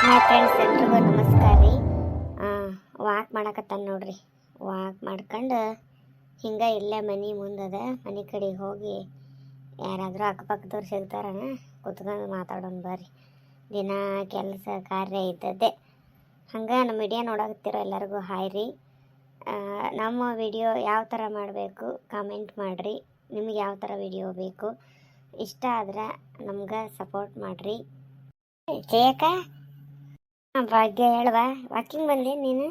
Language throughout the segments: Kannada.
ಹಾಯ್ ಫ್ರೆಂಡ್ಸ್, ಎಲ್ರಿಗೂ ನಮಸ್ಕಾರ ರೀ. ವಾಕ್ ಮಾಡಕತ್ತಾನ ನೋಡ್ರಿ. ವಾಕ್ ಮಾಡ್ಕೊಂಡು ಹಿಂಗೆ ಇಲ್ಲೇ ಮನೆ ಮುಂದದ ಮನೆ ಕಡೆಗೆ ಹೋಗಿ ಯಾರಾದರೂ ಅಕ್ಕಪಕ್ಕದವ್ರು ಸಿಗ್ತಾರನ ಕುತ್ಕೊಂಡು ಮಾತಾಡೋಣ ಬರ್ರಿ. ದಿನ ಕೆಲಸ ಕಾರ್ಯ ಇದ್ದದ್ದೇ. ಹಂಗೆ ನಮ್ಮ ವಿಡಿಯೋ ನೋಡಕತ್ತಿರೋ ಎಲ್ಲರಿಗೂ ಹಾಯ್ ರೀ. ನಮ್ಮ ವಿಡಿಯೋ ಯಾವ ಥರ ಮಾಡಬೇಕು ಕಾಮೆಂಟ್ ಮಾಡಿರಿ. ನಿಮ್ಗೆ ಯಾವ ಥರ ವಿಡಿಯೋ ಬೇಕು, ಇಷ್ಟ ಆದ್ರೆ ನಮ್ಗೆ ಸಪೋರ್ಟ್ ಮಾಡಿರಿ. ಜಯಕ ಭಾಗ್ಯ ಹೇಳುವ, ವಾಕಿಂಗ್ ಬಂದೇನು ನೀನು?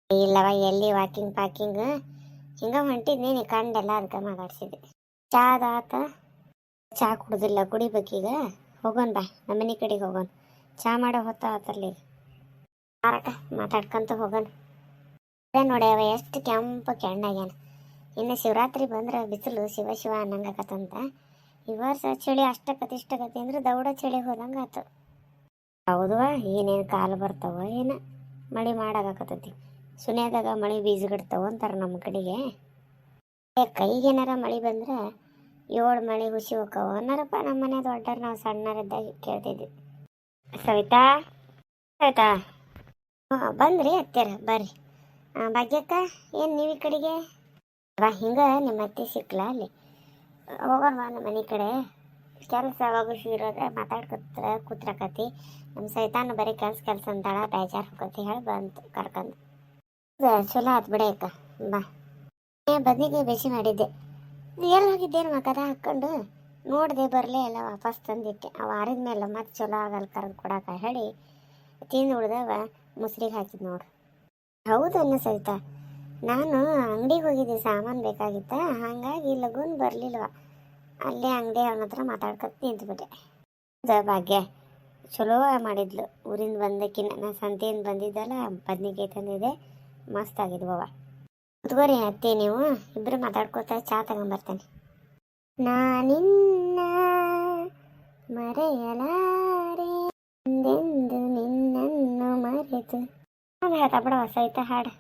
ಇಲ್ಲವ, ಎಲ್ಲಿ ವಾಕಿಂಗ್ ಪಾಕಿಂಗ್, ಹಿಂಗೆ ಹೊಂಟಿದ್ನೇನು ಕಂಡೆಲ್ಲ ಅದಕ್ಕೆ ಮಾತಾಡ್ಸಿದ್ದೆ. ಆತ? ಚಹಾ ಕುಡ್ದಿಲ್ಲ, ಕುಡಿಬೇಕೀಗ. ಹೋಗೋಣ ಬಾ, ನಮ್ಮ ಮನೆ ಕಡೆಗೆ ಹೋಗೋಣ. ಚಹಾ ಮಾಡೋ ಹೊತ್ತಾವತ್ತಲ್ಲಿ ಮಾರಕ ಮಾತಾಡ್ಕೊಂತ ಹೋಗೋಣ. ಅದೇ ನೋಡಿ ಅವ ಎಷ್ಟು ಕೆಂಪು ಕೆಣ್ಣಾಗ್ಯಾನ. ಇನ್ನು ಶಿವರಾತ್ರಿ ಬಂದ್ರೆ ಬಿಸಿಲು ಶಿವ ಶಿವ ಅನ್ನಂಗಾಕತ್ತಂತ. ಈ ವರ್ಷ ಚಳಿ ಅಷ್ಟಕತಿ ಅಂದ್ರೆ ದೌಡ ಚಳಿ ಹೋದಂಗೆ ಆತು. ಹೌದವ, ಏನೇನು ಕಾಲು ಬರ್ತಾವ ಏನು, ಮಳೆ ಮಾಡಾಕತ್ತೈತಿ. ಸುನ್ಯಾದಾಗ ಮಳೆ ಬೀಜಗಿಡ್ತಾವ ಅಂತಾರೆ ನಮ್ಮ ಕಡೆಗೆ. ಕೈಗೇನಾರ ಮಳೆ ಬಂದ್ರೆ 7 ಮಳೆ ಹುಸಿ ಹೋಕ್ಕವ ಅನ್ನಾರಪ್ಪ. ನಮ್ಮ ಮನೆ ದೊಡ್ಡವ್ರು ನಾವು ಸಣ್ಣರಿದ್ದಾಗ ಕೇಳ್ತಿದ್ವಿ. ಸವಿತಾ ಸವಿತಾ ಬಂದ್ರಿ ಅತ್ಯಾರ ಬರ್ರಿ. ಭಾಗ್ಯಕ್ಕ ಏನು ನೀವು ಈ ಕಡೆಗೆ? ಬಾ, ಹಿಂಗೆ ನಿಮ್ಮ ಅತ್ತೆ ಸಿಕ್ಲ ಅಲ್ಲಿ ಹೋಗೋಣ ನಮ್ಮ ಮನೆ ಕಡೆ. ಕೆಲಸ ಇರೋದ್ರೆ ಮಾತಾಡ್ಕೊತ ಕೂತ್ರಕತಿ. ನಮ್ಮ ಸೈತಾನ ಬರೀ ಕೆಲಸ ಅಂತಾಳ, ಬೇಜಾರು ಹೋಗತಿ ಹೇಳಿ ಬಂತು ಕರ್ಕೊಂಡು. ಚಲೋ ಆತು ಬಿಡ ಅಕ್ಕ. ಬಾ, ಬದಿಗೆ ಬೇಸಿ ಮಾಡಿದ್ದೆ. ಎಲ್ಲಿ ಹೋಗಿದ್ದೇನು ಮಕದ ಹಾಕ್ಕೊಂಡು ನೋಡಿದೆ, ಬರಲೇ ಎಲ್ಲ ವಾಪಸ್ ತಂದಿಟ್ಟೆ. ಅವು ಆರಿದ ಮೇಲೆ ಮತ್ತೆ ಚಲೋ ಆಗಲ್ಲ ಕರೆದು ಕೊಡಕ್ಕೆ ಹೇಳಿ ತಿಂದು ಉಳ್ದವ ಮುಸ್ರಿಗೆ ಹಾಕಿದ್ ನೋಡು. ಹೌದು ಅನ್ನ ಸವಿತಾ, ನಾನು ಅಂಗಡಿಗೆ ಹೋಗಿದ್ದೆ, ಸಾಮಾನು ಬೇಕಾಗಿತ್ತ, ಹಾಗಾಗಿ ಲಗುನ್ ಬರಲಿಲ್ವ. ಅಲ್ಲೇ ಅಂಗಡಿ ಅವನ ಹತ್ರ ಮಾತಾಡ್ಕೊತ ನಿಂತ್ಬಿಟ್ಟೆ. ಭಾಗ್ಯ ಚಲೋ ಮಾಡಿದ್ಲು. ಊರಿಂದ ಬಂದಕ್ಕಿನ್ನ ನಾನು ಸಂತೆಯಿಂದ ಬಂದಿದ್ದಲ್ಲ, ಬದ್ನಿಕಾಯಿ ತಂದಿದ್ದೆ, ಮಸ್ತ್ ಆಗಿದ್ವವ. ಕುತ್ಕೋರಿ ಅತ್ತೆ, ನೀವು ಇಬ್ಬರು ಮಾತಾಡ್ಕೋತ ಚಹಾ ತಗೊಂಬರ್ತೇನೆ. ನಾನಿನ್ನ ಮರೆಯಲಾರೆ ಎಂದೆಂದು ನಿನ್ನನ್ನು ಮರೆತು ಹಾಡು ಹೇಳ್ತಾ ಬಿಡವ ಸಹಿತ. ಹಾಡು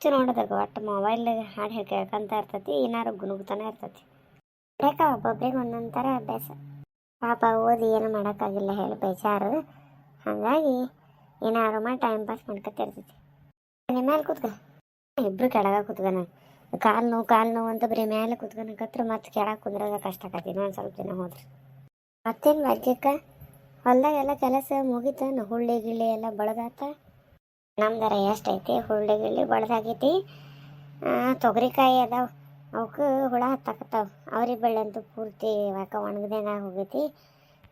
ನೋಡೋದಾಗ ಒಟ್ಟು ಮೊಬೈಲ್ನಾಗ ಹಾಡು ಕೇಳ್ಕೊಂತ ಇರ್ತೈತಿ, ಏನಾರು ಗುನುಗ್ತಾನೆ ಇರ್ತೈತಿ. ಯಾಕ ಒಬ್ಬೊಬ್ರಿಗೆ ಒಂದೊಂದು ಥರ ಅಭ್ಯಾಸ. ಪಾಪ ಓದಿ ಏನು ಮಾಡೋಕ್ಕಾಗಿಲ್ಲ ಹೇಳಿ ಬೇಜಾರು. ಹಾಗಾಗಿ ಏನಾರು ಮಾಡಿ ಟೈಮ್ ಪಾಸ್ ಮಾಡ್ಕೊತಿರ್ತೈತಿ. ನಿಮ್ಮ ಮೇಲೆ ಕೂತ್ಕ, ಇಬ್ಬರು ಕೆಳಗ ಕೂತ್ಕೊನ. ಕಾಲು ನೋವು ಅಂತ ಬರೀ ಮೇಲೆ ಕೂತ್ಕೊಳಕತ್ರ ಮತ್ತೆ ಕೆಳಗೆ ಕುಂದ್ರಾಗ ಕಷ್ಟ ಆಕತಿ. ಒಂದು ಸ್ವಲ್ಪ ದಿನ ಹೋದ್ರಿ ಮತ್ತೇನು ಭಾಗ್ಯಕ್ಕ ಹೊಲ್ದಾಗೆಲ್ಲ ಕೆಲಸ ಮುಗಿತಾನ? ಹುಳ್ಳಿ ಗಿಳ್ಳಿ ಎಲ್ಲ ಬಳದಾತ? ನಮ್ದರ ಎಷ್ಟೈತಿ ಹುಳ್ಳಿ ಗಿಳ್ಳಿ ಬಳದಾಗೈತಿ. ತೊಗರಿಕಾಯಿ ಅದಾವ, ಅವಕ್ಕೆ ಹುಳ ಹತ್ತಾಕತ್ತಾವ. ಅವ್ರಿಗೆ ಬೆಳೆ ಅಂತೂ ಪೂರ್ತಿ ಯಾಕೆ ಒಣಗ್ದಂಗೆ ಹೋಗೈತಿ.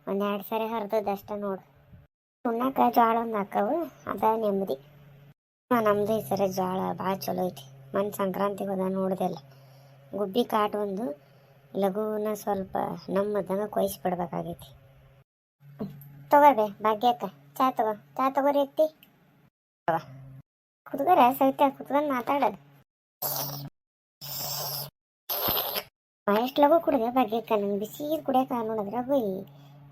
1-2 ಸರಿ ಹರಿದದಷ್ಟ ನೋಡು. ಉಣ್ಣಾಕ ಜೋಳ ಒಂದು ಹಾಕವು, ಅದ ನೆಮ್ಮದಿ. ನಮ್ಮದು ಈ ಸರಿ ಜೋಳ ಭಾಳ ಚಲೋ ಐತಿ. ಮನೆ ಸಂಕ್ರಾಂತಿಗೆ ಹೋದ ನೋಡ್ದೆಲ್ಲ ಗುಬ್ಬಿ ಕಾಟು ಒಂದು ಲಘುನ ಸ್ವಲ್ಪ ನಮ್ಮದಂಗೆ ಕೊಯ್ಸಿಬಿಡ್ಬೇಕಾಗೈತಿ. ತಗೋರ್ಬೇ ಭಾಗ್ಯಕ್ಕ, ಚಹಾ ತಗೋರಿ ಎತ್ತಿ. ಕುತ್ಕೋರ ಸವಿತಾ, ಕುತ್ಕೊಂಡು ಮಾತಾಡೋದು. ಎಷ್ಟು ಲಘು ಕುಡಿದೆ ಭಾಗ್ಯಕ್ಕ, ನಂಗೆ ಬಿಸಿ ಕುಡಿಯೋಕೆ ನೋಡಿದ್ರಾಗು ಈ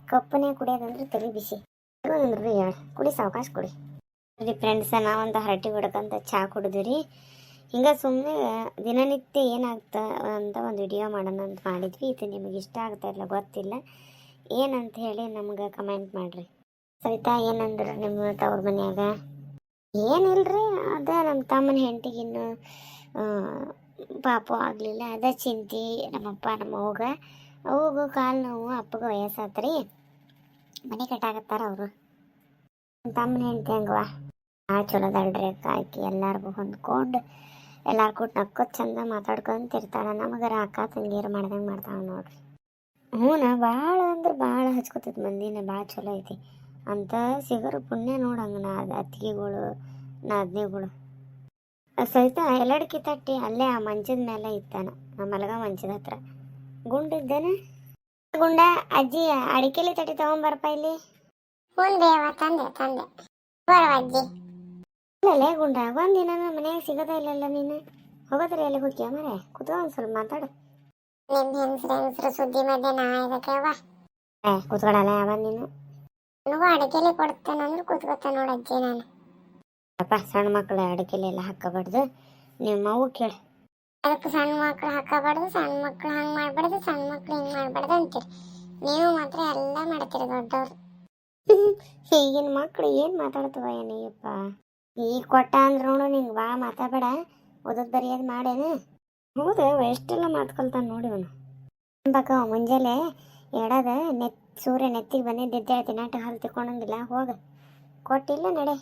ಕಪ್ಪನೇ ಕುಡಿಯೋದಂದ್ರೆ ತಲೆ ಬಿಸಿ ಅಂದ್ರೆ ಕುಡಿ, ಸಾವಕಾಶ ಕುಡಿ. ಫ್ರೆಂಡ್ಸ, ನಾವೊಂದು ಹರಟಿ ಬಿಡ್ಕಂತ ಚಹಾ ಕುಡಿದ್ರಿ. ಹಿಂಗೆ ಸುಮ್ಮನೆ ದಿನನಿತ್ಯ ಏನಾಗ್ತಾ ಅಂತ ಒಂದು ವಿಡಿಯೋ ಮಾಡೋಣ ಅಂತ ಮಾಡಿದ್ವಿ. ಇದು ನಿಮಗೆ ಇಷ್ಟ ಆಗ್ತಾ ಇಲ್ಲ ಗೊತ್ತಿಲ್ಲ, ಏನಂತ ಹೇಳಿ ನಮ್ಗೆ ಕಮೆಂಟ್ ಮಾಡಿರಿ. ಸವಿತಾ ಏನಂದ್ರೆ ನಿಮ್ಮ ತವ್ರ ಮನ್ಯಾಗ? ಏನಿಲ್ರಿ, ಅದೇ ನಮ್ಮ ತಮ್ಮನ ಹೆಂಡತಿಗಿನ್ನು ಪಾಪು ಆಗಲಿಲ್ಲ, ಅದೇ ಚಿಂತೆ. ನಮ್ಮಪ್ಪ ನಮ್ಮವ್ಗ ಅವಾಗ ಕಾಲು ನೋವು, ಅಪ್ಪಗೆ ವಯಸ್ಸಾತ್ರಿ, ಮನೆ ಕಟ್ಟಾಕತ್ತಾರ ಅವರು. ನಮ್ಮ ತಮ್ಮನ ಹೆಂಡತಿ ಹಂಗವ ಚಲೋದಲ್ರಿ. ಕಾಯ್ಕಿ ಎಲ್ಲರಿಗೂ ಹೊಂದ್ಕೊಂಡು ಎಲ್ಲಾರು ಕೂಟ್ ನಕ್ಕೋತ್ ಚಂದ ಮಾತಾಡ್ಕೊಂತಿರ್ತಾಳೆ. ನಮಗರ ಅಕ್ಕ ತಂಗೀರು ಮಾಡ್ದಂಗೆ ಮಾಡ್ತಾವೆ ನೋಡ್ರಿ. ಭಾಳ ಅಂದ್ರೆ ಭಾಳ ಹಚ್ಕೊತೈತಿ ಮಂದಿನ, ಭಾಳ ಚಲೋ ಐತಿ ಅಂತ ಸಿಗೋರು ಪುಣ್ಯ ನೋಡಂಗೆ. ಅತ್ತಿಗೆಗಳು ನಾದ್ನಿಗಳು ಸಹಿತ ಎಲ್ಲಡಿಕೆ ತಟ್ಟಿ ಅಲ್ಲೇ ಆ ಮಂಚದ ಮೇಲೆ ಇತ್ತಾನ, ನಮ್ಮ ಮಲಗ ಮಂಚದ ಹತ್ರ. ಗುಂಡಿದ್ದೇನೆ ಗುಂಡ ಅಜ್ಜಿ, ಅಡಿಕೆಲಿ ತಟ್ಟಿ ತಗೊಂಬರಪ್ಪ ಇಲ್ಲಿ. ತಂದೆ ಅಜ್ಜಿ. ಇಲ್ಲಲ್ಲೇ ಗುಂಡ, ಒಂದಿನ ಮನೆಯಾಗ ಸಿಗೋದ ಇಲ್ಲಲ್ಲ ನೀನು. ಹೋಗೋದ್ರೆ ಎಲ್ಲಿ ಹೋಗ್ತೀಯ ಮರೆ? ಕುತ್ಕೊ ಒಂದು ಸ್ವಲ್ಪ ಮಾತಾಡು. ನಿಮ್ಮ ಹೆಂಗಸ್ರ ಸುದ್ದಿ ಮಧ್ಯೆ ನಾ ಇದಕ್ಕೆವ ಕೂತ್ಕೊಳಲ್ಲ ಯಾವ ನೀನು? ನನಗೂ ಅಡಿಕೆಲಿ ಕೊಡ್ತೇನೆ ಅಂದ್ರೆ ಕೂತ್ಕೊತ ನೋಡು ಅಜ್ಜಿ. ನಾನು ಅಪ್ಪ ಸಣ್ಣ ಮಕ್ಕಳು ಅಡಿಕೆಲಿ ಎಲ್ಲ ಹಾಕಬಾರ್ದು, ನಿಮ್ಮ ಮಗು ಕೇಳಿ. ಅದಕ್ಕೆ ಸಣ್ಣ ಮಕ್ಳು ಹಾಕಬಾರ್ದು, ಸಣ್ಣ ಮಕ್ಳು ಹಂಗೆ ಮಾಡಬಾರ್ದು, ಸಣ್ಣ ಮಕ್ಳು ಹಿಂಗೆ ಮಾಡಬಾರ್ದು ಅಂತೀರಿ. ನೀವು ಮಾತ್ರ ಎಲ್ಲ ಮಾಡ್ತೀರಿ ದೊಡ್ಡವ್ರು. ಈಗಿನ ಮಕ್ಳು ಏನು ಮಾತಾಡ್ತವ ಏನಯ್ಯಪ್ಪ. ಈಗ ಕೊಟ್ಟ ಅಂದ್ರೆ ನೋಡು ನಿಂಗೆ ಭಾಳ ಮಾತಾಡಬೇಡ, ಓದೋದು ಬರೆಯೋದು ಮಾಡೇನು. ಹೌದು ಎಷ್ಟೆಲ್ಲ ಮಾತ್ಕೊಳ್ತಾನೆ ನೋಡಿ ಅವನು. ಬಕ ಮುಂಜಾನೆ ಎಡದ ಸೂರ್ಯ ನೆತ್ತಿಗೆ ಬಂದಿದ್ದು ನಾಟ ಹಾಲು ತಿಕ್ಕೊಂಡಂಗಿಲ್ಲ. ಹೋಗ ಕೊಟ್ಟಿಲ್ಲ ನಡೆ.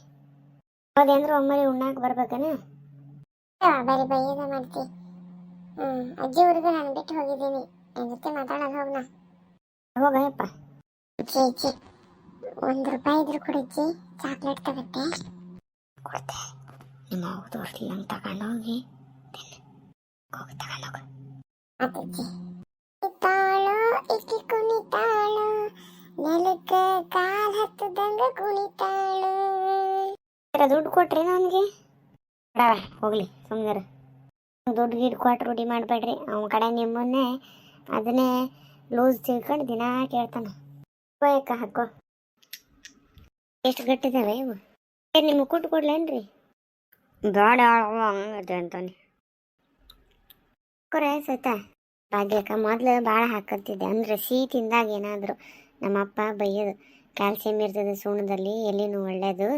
ಹೋದೆ ಅಂದ್ರೆ ಒಮ್ಮರಿ ಉಣ್ಣಾಕ ಬರ್ಬೇಕನ. ಬರೀ ಬೈಯದ ಮಾಡ್ತಿ. ಅಜ್ಜಿ ಊರಿಗೆ ನಾನು ಬಿಟ್ಟು ಹೋಗಿದ್ದೀನಿ, ನನ್ನ ಜೊತೆ ಮಾತಾಡೋದು ಹೋಗ್ನ. ಹೋಗಯಪ್ಪ. ಅಜ್ಜಿ ₹1 ಇದ್ರು ಕೊಡಜ್ಜಿ, ಚಾಕ್ಲೇಟ್ ತಗತ್ತೆ. ಕೊಡ್ತೆ ನಿಮ್ಮ ಹೌದು ವರ್ಷ ತಗೊಂಡೋಗಿ ಹೋಗಿ ತಗೊಂಡೋಗ. ಅಜ್ಜಿ ತಾಳೋ ಇಕ್ಕಿ ಕುಣಿತಾಳು, ನೆಲಕ್ಕ ಕಾಲ್ ಹತ್ತದಂಗ ಕುಣಿತಾಳು. ದುಡ್ಡು ಕೊಟ್ರಿ ನನಗೆ ಹೋಗ್ಲಿ ಸುಮ್ಮನೆ. ದುಡ್ಡು ಗಿಡ್ ಕೊಟ್ಟು ರೂಢಿ ಮಾಡಬೇಡ್ರಿ. ಅವನ ಕಡೆ ನಿಮ್ಮನ್ನೇ ಅದನ್ನೇ ಲೂಸ್ ತಿಳ್ಕೊಂಡು ದಿನ ಕೇಳ್ತಾನೆ. ಯಾಕ ಹಾಕೋ ಎಷ್ಟು ಗಟ್ಟಿದಾವೆ ಇವು. ನಿಮ್ಗೆ ಕೊಟ್ಟು ಕೊಡ್ಲೇನ್ರಿ? ಬೇಡ ಹಂಗದೆ ಅಂತಾನೆ. ಕೊರೆ ಸೈತ ಭಾಗ್ಯಕ್ಕ ಮೊದಲು ಭಾಳ ಹಾಕತ್ತಿದ್ದೆ. ಅಂದರೆ ಸಿಹಿ ತಿಂದಾಗ ಏನಾದರೂ ನಮ್ಮಪ್ಪ ಬೈಯೋದು, ಕ್ಯಾಲ್ಸಿಯಂ ಇರ್ತದೆ ಸುಣ್ಣದಲ್ಲಿ, ಎಲ್ಲಿನೂ ಒಳ್ಳೇದು,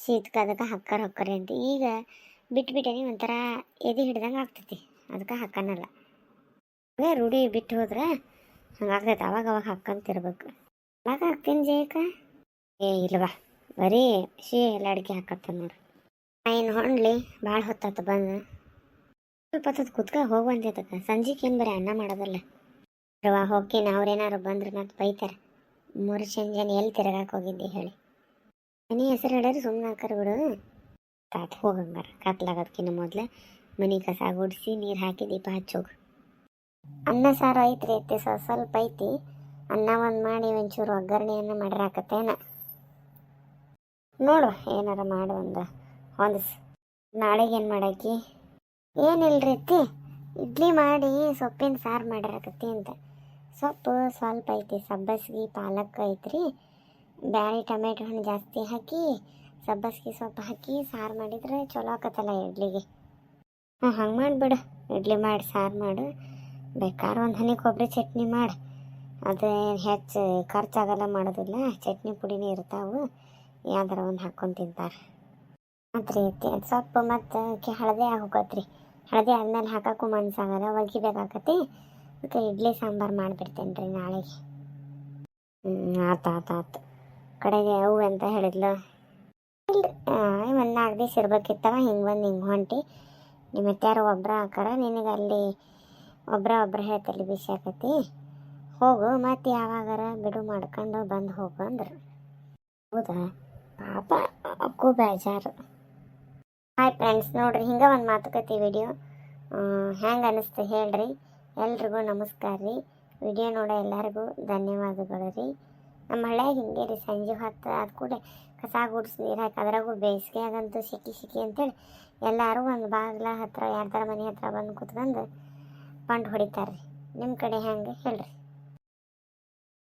ಶೀತಕ್ಕೆ ಅದಕ್ಕೆ ಹಾಕ್ತಾರೆ ಅಂತ. ಈಗ ಬಿಟ್ಬಿಟ್ಟೇನಿ, ಒಂಥರ ಎದೆ ಹಿಡ್ದಂಗೆ ಆಗ್ತೈತಿ, ಅದಕ್ಕೆ ಹಾಕನಲ್ಲ. ಅದೇ ರೂಢಿ ಬಿಟ್ಟು ಹೋದ್ರೆ ಹಂಗಾಗ್ತೈತೆ. ಅವಾಗ ಹಾಕ್ಕಂತಿರ್ಬೇಕು. ಅವಾಗ ಹಾಕ್ತೀನಿ ಜೇಕ. ಇಲ್ವಾ ಬರೀ ಸಿಹಿ ಎಲ್ಲ ಅಡಿಕೆ ಹಾಕತ್ತ ನೋಡ್ರಿ. ಏನು ಹೊಂಡ್ಲಿ ಭಾಳ ಹೊತ್ತಾತ ಬಂದು. ಸ್ವಲ್ಪ ಹೊತ್ತು ಕುತ್ಕ ಹೋಗುವಂತೈತಕ್ಕ. ಸಂಜೆಗೆ ಏನು ಬರೀ ಅನ್ನ ಮಾಡೋದಲ್ಲ. ಹೋಗ್ತೀನಿ, ಅವ್ರೇನಾರು ಬಂದ್ರೆ ಮತ್ತೆ ಬೈತಾರೆ. ಮೂರು ಸಂಜೆನೆ ಎಲ್ಲಿ ತಿರುಗಾಕೆ ಹೋಗಿದ್ದೆ ಹೇಳಿ. ಮನೆ ಹೆಸರು ಹೇಳಿದ್ರೆ ಸುಮ್ಮನೆ ಹಾಕರ್ ಬಿಡು. ತಾತ ಹೋಗಂಗಾರ ಕತ್ಲಾಗೋದಕ್ಕಿಂತ ಮೊದಲೇ ಮನೆ ಕಸ ಗುಡಿಸಿ ನೀರು ಹಾಕಿ ದೀಪ ಹಚ್ಚೋಗು. ಅನ್ನ ಸಾರು ಐತ್ರಿ ಐತಿ, ಸ್ವಲ್ಪ ಐತಿ. ಅನ್ನ ಒಂದು ಮಾಡಿ ಒಂಚೂರು ಒಗ್ಗರಣೆಯನ್ನು ಮಾಡಿರಾಕತ್ತೇನ ನೋಡು. ಏನಾರ ಮಾಡಿ ಹೊಂದಿಸ್. ನಾಳೆಗೆ ಏನು ಮಾಡಾಕಿ? ಏನಿಲ್ರಿ ಅತ್ತಿ, ಇಡ್ಲಿ ಮಾಡಿ ಸೊಪ್ಪಿನ ಸಾರು ಮಾಡಿರಾಕತ್ತಿ ಅಂತ. ಸೊಪ್ಪು ಸ್ವಲ್ಪ ಐತಿ, ಸಬ್ಬಸ್ಗೆ ಪಾಲಕ್ ಐತ್ರಿ, ಬ್ಯಾಳಿ ಟೊಮೆಟೊ ಹಣ್ಣು ಜಾಸ್ತಿ ಹಾಕಿ ಸಬ್ಬಸ್ಗೆ ಸೊಪ್ಪು ಹಾಕಿ ಸಾರು ಮಾಡಿದ್ರೆ ಚಲೋ ಆಕತ್ತಲ್ಲ ಇಡ್ಲಿಗೆ. ಹಂಗೆ ಮಾಡಿಬಿಡು. ಇಡ್ಲಿ ಮಾಡಿ ಸಾರು ಮಾಡು. ಬೇಕಾದ್ರೆ ಒಂದು ಹನಿ ಕೊಬ್ಬರಿ ಚಟ್ನಿ ಮಾಡಿ. ಅದು ಹೆಚ್ಚು ಖರ್ಚಾಗಲ್ಲ ಮಾಡೋದಿಲ್ಲ, ಚಟ್ನಿ ಪುಡಿನೇ ಇರ್ತಾವೆ, ಯಾವ್ದಾರ ಒಂದು ಹಾಕ್ಕೊಂಡು ತಿಂತಾರೆ. ಮತ್ತು ಸೊಪ್ಪು ಮತ್ತು ಹಳದಿ ಆಗೋಕತ್ರಿ. ಹಳದಿ ಆದ್ಮೇಲೆ ಹಾಕೋಕ್ಕೂ ಮನ್ಸಾಗಲ್ಲ, ಒಗಿಬೇಕಾಕತಿ. ಅದಕ್ಕೆ ಇಡ್ಲಿ ಸಾಂಬಾರು ಮಾಡಿಬಿಡ್ತೇನೆ ರೀ ನಾಳೆಗೆ. ಆತು ಕಡೆಗೆ ಅವು ಅಂತ ಹೇಳಿದ್ಲು. ಇಲ್ರಿ ಒಂದು 4 ದಿವಸ ಇರ್ಬೇಕಿತ್ತವ. ಹಿಂಗೆ ಬಂದು ಹಿಂಗೆ ಹೊಂಟಿ. ನಿಮ್ಮ ಯಾರೋ ಒಬ್ಬರ ಹಾಕಾರ, ನಿನಗೆ ಅಲ್ಲಿ ಒಬ್ಬರ ಹೇಳ್ತಲ್ಲಿ ಬಿಸಿ ಆಕತಿ. ಹೋಗು, ಮತ್ತು ಯಾವಾಗಾರ ಬಿಡು ಮಾಡ್ಕೊಂಡು ಬಂದು ಹೋಗು ಅಂದ್ರೆ. ಹೌದಾ ಪಾಪ ಅಕ್ಕೂ ಬೇಜಾರು. ಹಾಯ್ ಫ್ರೆಂಡ್ಸ್, ನೋಡಿರಿ ಹಿಂಗೆ ಒಂದು ಮಾತುಕತೆ ವಿಡಿಯೋ ಹೆಂಗೆ ಅನ್ನಿಸ್ತು ಹೇಳ್ರಿ. ಎಲ್ರಿಗೂ ನಮಸ್ಕಾರ ರೀ. ವಿಡಿಯೋ ನೋಡೋ ಎಲ್ಲರಿಗೂ ಧನ್ಯವಾದಗಳು ರೀ. ನಮ್ಮ ಹಳ್ಳಿಯಾಗ ಹಿಂಗೆ ರೀ, ಸಂಜೆ ಹೊತ್ತು ಆದ ಕೂಡ ಕಸ ಗುಡಿಸಿ ನೀರು ಹಾಕಿ, ಅದ್ರಾಗೂ ಬೇಸಿಗೆಯಾಗಂತೂ ಸಿಕ್ಕಿ ಅಂತೇಳಿ ಎಲ್ಲರೂ ಒಂದು ಬಾಗಿಲ ಹತ್ರ ಯಾರ್ದಾರ ಮನೆ ಹತ್ರ ಬಂದು ಕುತ್ಕೊಂಡು ಪಂಡು ಹೊಡಿತಾರೆ ರೀ. ನಿಮ್ಮ ಕಡೆ ಹೆಂಗೆ ಹೇಳ್ರಿ.